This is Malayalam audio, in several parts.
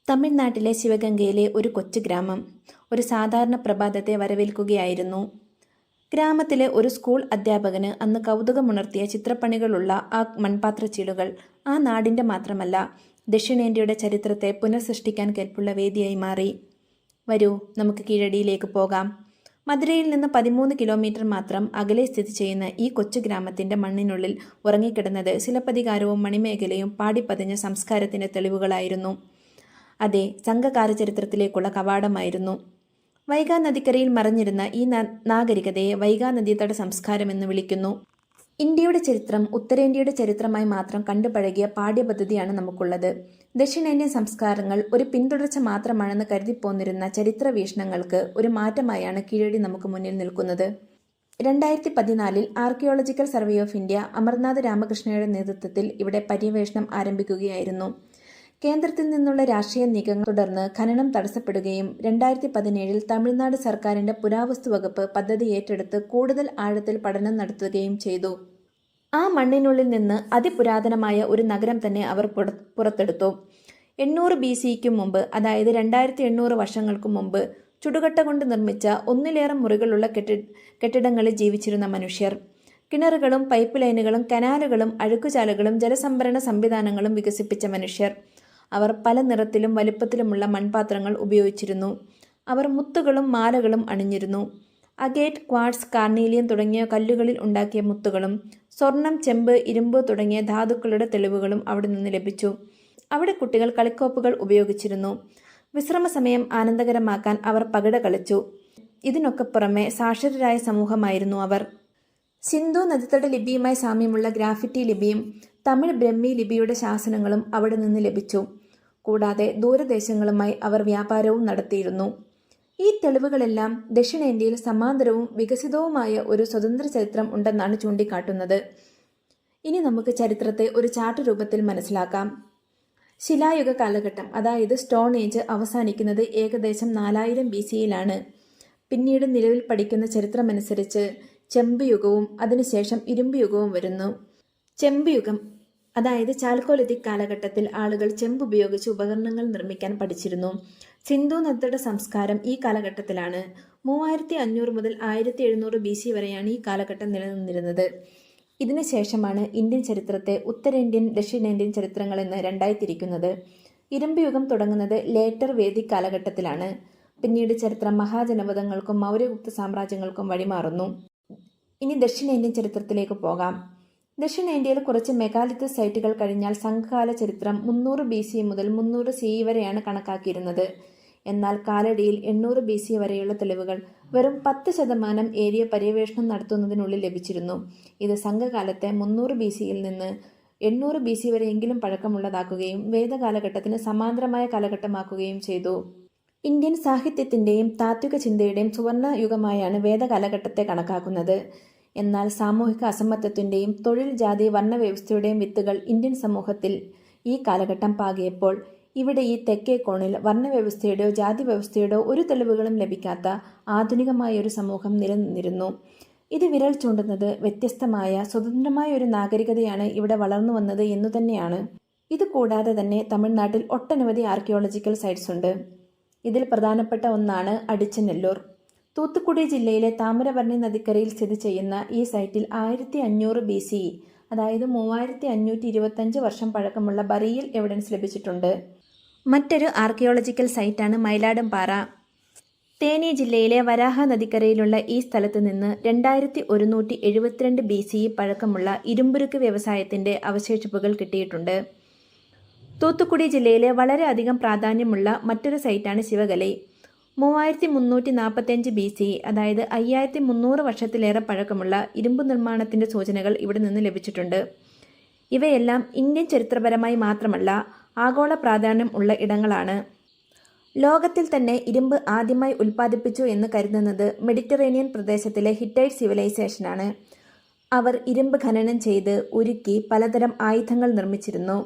തമിഴ്നാട്ടിലെ ശിവഗംഗയിലെ ഒരു കൊച്ചു ഗ്രാമം ഒരു സാധാരണ പ്രഭാതത്തെ വരവേൽക്കുകയായിരുന്നു. ഗ്രാമത്തിലെ ഒരു സ്കൂൾ അധ്യാപകന് അന്ന് കൗതുകമുണർത്തിയ ചിത്രപ്പണികളുള്ള ആ മൺപാത്രച്ചീളുകൾ ആ നാടിൻ്റെ മാത്രമല്ല, ദക്ഷിണേന്ത്യയുടെ ചരിത്രത്തെ പുനഃസൃഷ്ടിക്കാൻ കെൽപ്പുള്ള വേദിയായി മാറി. വരൂ, നമുക്ക് കീഴടിയിലേക്ക് പോകാം. മധുരയിൽ നിന്ന് 13 കിലോമീറ്റർ മാത്രം അകലെ സ്ഥിതി ചെയ്യുന്ന ഈ കൊച്ചു ഗ്രാമത്തിൻ്റെ മണ്ണിനുള്ളിൽ ഉറങ്ങിക്കിടന്നത് ശിലപ്പതികാരവും മണിമേഖലയും പാടിപ്പതിഞ്ഞ സംസ്കാരത്തിൻ്റെ തെളിവുകളായിരുന്നു. അതെ, സംഘകാല ചരിത്രത്തിലേക്കുള്ള കവാടമായിരുന്നു. വൈഗാ നദിക്കരയിൽ മറഞ്ഞിരുന്ന ഈ നാഗരികതയെ വൈഗാ നദീതട സംസ്കാരം എന്ന് വിളിക്കുന്നു. ഇന്ത്യയുടെ ചരിത്രം ഉത്തരേന്ത്യയുടെ ചരിത്രമായി മാത്രം കണ്ടുപഴകിയ പാഠ്യപദ്ധതിയാണ് നമുക്കുള്ളത്. ദക്ഷിണേന്ത്യൻ സംസ്കാരങ്ങൾ ഒരു പിന്തുടർച്ച മാത്രമാണെന്ന് കരുതിപ്പോന്നിരുന്ന ചരിത്ര വീക്ഷണങ്ങൾക്ക് ഒരു മാറ്റമായാണ് കീഴടി നമുക്ക് മുന്നിൽ നിൽക്കുന്നത്. 2014 archaeological survey of India Amarnath രാമകൃഷ്ണയുടെ നേതൃത്വത്തിൽ ഇവിടെ പര്യവേഷണം ആരംഭിക്കുകയായിരുന്നു. കേന്ദ്രത്തിൽ നിന്നുള്ള രാഷ്ട്രീയ നീക്കങ്ങൾ തുടർന്ന് ഖനനം തടസ്സപ്പെടുകയും 2017 തമിഴ്നാട് സർക്കാരിന്റെ പുരാവസ്തു വകുപ്പ് പദ്ധതി ഏറ്റെടുത്ത് കൂടുതൽ ആഴത്തിൽ പഠനം നടത്തുകയും ചെയ്തു. ആ മണ്ണിനുള്ളിൽ നിന്ന് അതിപുരാതനമായ ഒരു നഗരം തന്നെ അവർ പുറത്തെടുത്തു. 800 BCക്ക് മുമ്പ്, അതായത് 2800 വർഷങ്ങൾക്ക് മുമ്പ് ചുടുകട്ട കൊണ്ട് നിർമ്മിച്ച ഒന്നിലേറെ മുറികളുള്ള കെട്ടിടങ്ങളിൽ ജീവിച്ചിരുന്ന മനുഷ്യർ. കിണറുകളും പൈപ്പ് ലൈനുകളും കനാലുകളും അഴുക്കുചാലുകളും ജലസംഭരണ സംവിധാനങ്ങളും വികസിപ്പിച്ച മനുഷ്യർ. അവർ പല നിറത്തിലും വലുപ്പത്തിലുമുള്ള മൺപാത്രങ്ങൾ ഉപയോഗിച്ചിരുന്നു. അവർ മുത്തുകളും മാലകളും അണിഞ്ഞിരുന്നു. അഗേറ്റ്, ക്വാർട്സ്, കാർണീലിയം തുടങ്ങിയ കല്ലുകളിൽ ഉണ്ടാക്കിയ മുത്തുകളും സ്വർണം, ചെമ്പ്, ഇരുമ്പ് തുടങ്ങിയ ധാതുക്കളുടെ തെളിവുകളും അവിടെ നിന്ന് ലഭിച്ചു. അവിടെ കുട്ടികൾ കളിക്കോപ്പുകൾ ഉപയോഗിച്ചിരുന്നു. വിശ്രമ സമയം ആനന്ദകരമാക്കാൻ അവർ പകിട കളിച്ചു. ഇതിനൊക്കെ പുറമെ സാക്ഷരരായ സമൂഹമായിരുന്നു അവർ. സിന്ധു നദീതട ലിപിയുമായി സാമ്യമുള്ള ഗ്രാഫിറ്റി ലിപിയും തമിഴ് ബ്രഹ്മി ലിപിയുടെ ശാസനങ്ങളും അവിടെ നിന്ന് ലഭിച്ചു. കൂടാതെ ദൂരദേശങ്ങളുമായി അവർ വ്യാപാരവും നടത്തിയിരുന്നു. ഈ തെളിവുകളെല്ലാം ദക്ഷിണേന്ത്യയിൽ സമാന്തരവും വികസിതവുമായ ഒരു സ്വതന്ത്ര ചരിത്രം ഉണ്ടെന്നാണ് ചൂണ്ടിക്കാട്ടുന്നത്. ഇനി നമുക്ക് ചരിത്രത്തെ ഒരു ചാർട്ട് രൂപത്തിൽ മനസ്സിലാക്കാം. ശിലായുഗ കാലഘട്ടം, അതായത് സ്റ്റോൺ ഏജ്, അവസാനിക്കുന്നത് ഏകദേശം 4000 BCയിലാണ്. പിന്നീട് നിലവിൽ പഠിക്കുന്ന ചരിത്രമനുസരിച്ച് ചെമ്പ് യുഗവും അതിനുശേഷം ഇരുമ്പ് യുഗവും വരുന്നു. ചെമ്പ് യുഗം, അതായത് ചാൽക്കോലിത്തിക് കാലഘട്ടത്തിൽ ആളുകൾ ചെമ്പ് ഉപയോഗിച്ച് ഉപകരണങ്ങൾ നിർമ്മിക്കാൻ പഠിച്ചിരുന്നു. സിന്ധു നദിയുടെ സംസ്കാരം ഈ കാലഘട്ടത്തിലാണ്. 3500 മുതൽ 1700 BC വരെയാണ് ഈ കാലഘട്ടം നിലനിന്നിരുന്നത്. ഇതിനുശേഷമാണ് ഇന്ത്യൻ ചരിത്രത്തെ ഉത്തരേന്ത്യൻ, ദക്ഷിണേന്ത്യൻ ചരിത്രങ്ങൾ എന്ന് രണ്ടായി തിരിക്കുന്നത്. ഇരുമ്പ് യുഗം തുടങ്ങുന്നത് ലേറ്റർ വേദിക് കാലഘട്ടത്തിലാണ്. പിന്നീട് ചരിത്രം മഹാജനപദങ്ങൾക്കും മൗര്യഗുപ്ത സാമ്രാജ്യങ്ങൾക്കും വഴിമാറുന്നു. ഇനി ദക്ഷിണേന്ത്യൻ ചരിത്രത്തിലേക്ക് പോകാം. ദക്ഷിണേന്ത്യയിൽ കുറച്ച് മെഗാലിത്ത് സൈറ്റുകൾ കഴിഞ്ഞാൽ സംഘകാല ചരിത്രം 300 BC മുതൽ 300 CE വരെയാണ് കണക്കാക്കിയിരുന്നത്. എന്നാൽ കാലടിയിൽ 800 BC വരെയുള്ള തെളിവുകൾ വെറും 10% ഏരിയ പര്യവേഷണം നടത്തുന്നതിനുള്ളിൽ ലഭിച്ചിരുന്നു. ഇത് സംഘകാലത്തെ 300 BCയിൽ നിന്ന് 800 BC വരെയെങ്കിലും പഴക്കമുള്ളതാക്കുകയും വേദകാലഘട്ടത്തിന് സമാന്തരമായ കാലഘട്ടമാക്കുകയും ചെയ്തു. ഇന്ത്യൻ സാഹിത്യത്തിൻ്റെയും താത്വിക ചിന്തയുടെയും സുവർണ യുഗമായാണ് വേദകാലഘട്ടത്തെ കണക്കാക്കുന്നത്. എന്നാൽ സാമൂഹിക അസമത്വത്തിൻ്റെയും തൊഴിൽ, ജാതി, വർണ്ണവ്യവസ്ഥയുടെയും വിത്തുകൾ ഇന്ത്യൻ സമൂഹത്തിൽ ഈ കാലഘട്ടം പാകിയപ്പോൾ ഇവിടെ ഈ തെക്കേ കോണിൽ വർണ്ണവ്യവസ്ഥയുടെയോ ജാതി വ്യവസ്ഥയുടെയോ ഒരു തെളിവുകളും ലഭിക്കാത്ത ആധുനികമായ ഒരു സമൂഹം നിലനിന്നിരുന്നു. ഇത് വിരൽ ചൂണ്ടുന്നത് വ്യത്യസ്തമായ സ്വതന്ത്രമായ ഒരു നാഗരികതയാണ് ഇവിടെ വളർന്നു വന്നത് എന്നു തന്നെയാണ്. ഇത് കൂടാതെ തന്നെ തമിഴ്നാട്ടിൽ ഒട്ടനവധി ആർക്കിയോളജിക്കൽ സൈറ്റ്സ് ഉണ്ട്. ഇതിൽ പ്രധാനപ്പെട്ട ഒന്നാണ് അടിച്ചനെല്ലൂർ. തൂത്തുക്കുടി ജില്ലയിലെ താമരവർണി നദിക്കരയിൽ സ്ഥിതി ചെയ്യുന്ന ഈ സൈറ്റിൽ 1500 BC, അതായത് 3525 വർഷം പഴക്കമുള്ള ബറിയൽ എവിഡൻസ് ലഭിച്ചിട്ടുണ്ട്. മറ്റൊരു ആർക്കിയോളജിക്കൽ സൈറ്റാണ് മയിലാടുംപാറ. തേനി ജില്ലയിലെ വരാഹ നദിക്കരയിലുള്ള ഈ സ്ഥലത്ത് നിന്ന് 2172 BC പഴക്കമുള്ള ഇരുമ്പുരുക്ക് വ്യവസായത്തിൻ്റെ അവശേഷിപ്പുകൾ കിട്ടിയിട്ടുണ്ട്. തൂത്തുക്കുടി ജില്ലയിലെ വളരെ അധികം പ്രാധാന്യമുള്ള മറ്റൊരു സൈറ്റാണ് ശിവകലൈ. 3345 BC, അതായത് 5300 വർഷത്തിലേറെ പഴക്കമുള്ള ഇരുമ്പ് നിർമ്മാണത്തിൻ്റെ സൂചനകൾ ഇവിടെ നിന്ന് ലഭിച്ചിട്ടുണ്ട്. ഇവയെല്ലാം ഇന്ത്യൻ ചരിത്രപരമായി മാത്രമല്ല ആഗോള പ്രാധാന്യം ഉള്ള ഇടങ്ങളാണ്. ലോകത്തിൽ തന്നെ ഇരുമ്പ് ആദ്യമായി ഉൽപ്പാദിപ്പിച്ചു എന്ന് കരുതുന്നത് മെഡിറ്ററേനിയൻ പ്രദേശത്തിലെ ഹിറ്റൈറ്റ് സിവിലൈസേഷനാണ്. അവർ ഇരുമ്പ് ഖനനം ചെയ്ത് ഉരുക്കി പലതരം ആയുധങ്ങൾ നിർമ്മിച്ചിരുന്നു.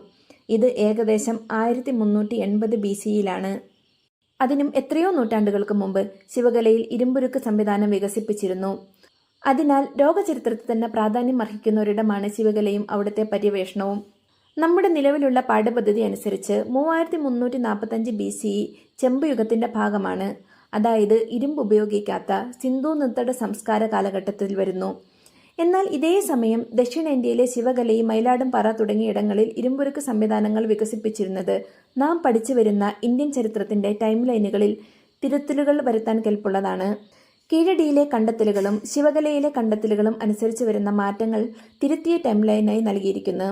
ഇത് ഏകദേശം 1380 BCയിലാണ്. അതിനും എത്രയോ നൂറ്റാണ്ടുകൾക്ക് മുമ്പ് ശിവകലയിൽ ഇരുമ്പുരുക്ക് സംവിധാനം വികസിപ്പിച്ചിരുന്നു. അതിനാൽ ലോകചരിത്രത്തിൽ തന്നെ പ്രാധാന്യം അർഹിക്കുന്ന ഒരിടമാണ് ശിവകലയും അവിടുത്തെ പര്യവേഷണവും. നമ്മുടെ നിലവിലുള്ള പാഠ്യപദ്ധതി അനുസരിച്ച് 3345 BCE ചെമ്പ് യുഗത്തിന്റെ ഭാഗമാണ്. അതായത് ഇരുമ്പ് ഉപയോഗിക്കാത്ത സിന്ധു നൃത്തട സംസ്കാര കാലഘട്ടത്തിൽ വരുന്നു. എന്നാൽ ഇതേ സമയം ദക്ഷിണേന്ത്യയിലെ ശിവകലൈ, മയിലാടുംപാറ തുടങ്ങിയ ഇടങ്ങളിൽ ഇരുമ്പുരുക്ക് സംവിധാനങ്ങൾ വികസിപ്പിച്ചിരുന്നത് നാം പഠിച്ചു വരുന്ന ഇന്ത്യൻ ചരിത്രത്തിന്റെ ടൈം ലൈനുകളിൽ തിരുത്തലുകൾ വരുത്താൻ കെൽപ്പുള്ളതാണ്. കീഴടിയിലെ കണ്ടെത്തലുകളും ശിവകലയിലെ കണ്ടെത്തലുകളും അനുസരിച്ച് വരുന്ന മാറ്റങ്ങൾ തിരുത്തിയ ടൈം ലൈനായി നൽകിയിരിക്കുന്നു.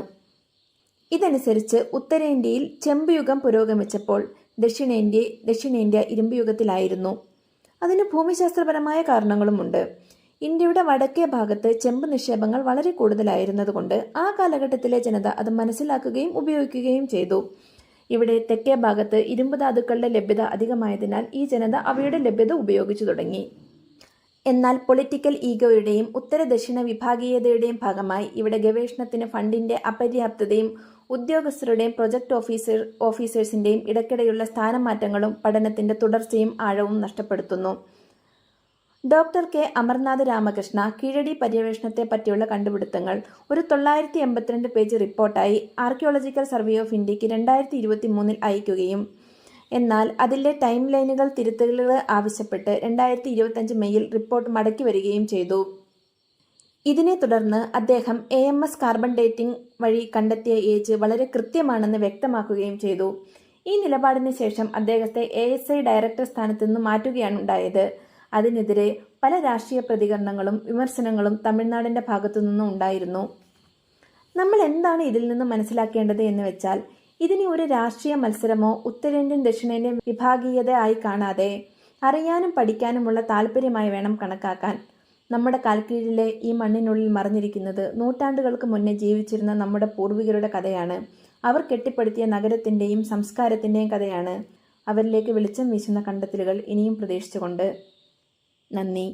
ഇതനുസരിച്ച് ഉത്തരേന്ത്യയിൽ ചെമ്പ് യുഗം പുരോഗമിച്ചപ്പോൾ ദക്ഷിണേന്ത്യ ഇരുമ്പ് യുഗത്തിലായിരുന്നു. അതിന് ഭൂമിശാസ്ത്രപരമായ കാരണങ്ങളുമുണ്ട്. ഇന്ത്യയുടെ വടക്കേ ഭാഗത്ത് ചെമ്പ് നിക്ഷേപങ്ങൾ വളരെ കൂടുതലായിരുന്നതുകൊണ്ട് ആ കാലഘട്ടത്തിലെ ജനത അത് മനസ്സിലാക്കുകയും ഉപയോഗിക്കുകയും ചെയ്തു. ഇവിടെ തെക്കേ ഭാഗത്ത് ഇരുമ്പ് ധാതുക്കളുടെ ലഭ്യത അധികമായതിനാൽ ഈ ജനത അവയുടെ ലഭ്യത ഉപയോഗിച്ചു തുടങ്ങി. എന്നാൽ പൊളിറ്റിക്കൽ ഈഗോയുടെയും ഉത്തര ദക്ഷിണ വിഭാഗീയതയുടെയും ഭാഗമായി ഇവിടെ ഗവേഷണത്തിന് ഫണ്ടിന്റെ അപര്യാപ്തതയും ഉദ്യോഗസ്ഥരുടെയും പ്രൊജക്ട് ഓഫീസേഴ്സിന്റെയും ഇടയ്ക്കിടെയുള്ള സ്ഥാനമാറ്റങ്ങളും പഠനത്തിന്റെ തുടർച്ചയും ആഴവും നഷ്ടപ്പെടുത്തുന്നു. ഡോക്ടർ കെ അമർനാഥ് രാമകൃഷ്ണ കീഴടി പര്യവേഷണത്തെ പറ്റിയുള്ള കണ്ടുപിടുത്തങ്ങൾ ഒരു 982 പേജ് റിപ്പോർട്ടായി ആർക്കിയോളജിക്കൽ സർവേ ഓഫ് ഇന്ത്യക്ക് 2023 അയക്കുകയും എന്നാൽ അതിലെ ടൈം ലൈനുകൾ തിരുത്തലുകൾ ആവശ്യപ്പെട്ട് 2025 മെയ്യിൽ റിപ്പോർട്ട് മടക്കി വരികയും ചെയ്തു. ഇതിനെ തുടർന്ന് അദ്ദേഹം AMS കാർബൺ ഡേറ്റിംഗ് വഴി കണ്ടെത്തിയ ഏജ് വളരെ കൃത്യമാണെന്ന് വ്യക്തമാക്കുകയും ചെയ്തു. ഈ നിലപാടിന് ശേഷം അദ്ദേഹത്തെ ASI ഡയറക്ടർ സ്ഥാനത്ത് നിന്ന് മാറ്റുകയാണ് ഉണ്ടായത്. അതിനെതിരെ പല രാഷ്ട്രീയ പ്രതികരണങ്ങളും വിമർശനങ്ങളും തമിഴ്നാടിന്റെ ഭാഗത്തു നിന്നും ഉണ്ടായിരുന്നു. നമ്മൾ എന്താണ് ഇതിൽ നിന്ന് മനസ്സിലാക്കേണ്ടത് എന്ന് വെച്ചാൽ, ഇതിനെ ഒരു രാഷ്ട്രീയ മത്സരമോ ഉത്തരേന്ത്യൻ ദക്ഷിണേന്ത്യൻ വിഭാഗീയത ആയി കാണാതെ അറിയാനും പഠിക്കാനുമുള്ള താല്പര്യമായി വേണം കണക്കാക്കാൻ. നമ്മുടെ കാൽക്കീഴിലെ ഈ മണ്ണിനുള്ളിൽ മറഞ്ഞിരിക്കുന്നത് നൂറ്റാണ്ടുകൾക്ക് മുന്നേ ജീവിച്ചിരുന്ന നമ്മുടെ പൂർവികരുടെ കഥയാണ്. അവർ കെട്ടിപ്പടുത്തിയ നഗരത്തിന്റെയും സംസ്കാരത്തിന്റെയും കഥയാണ്. അവരിലേക്ക് വെളിച്ചം വീശുന്ന കണ്ടെത്തലുകൾ ഇനിയും പ്രതീക്ഷിച്ചുകൊണ്ട്. നന്ദി.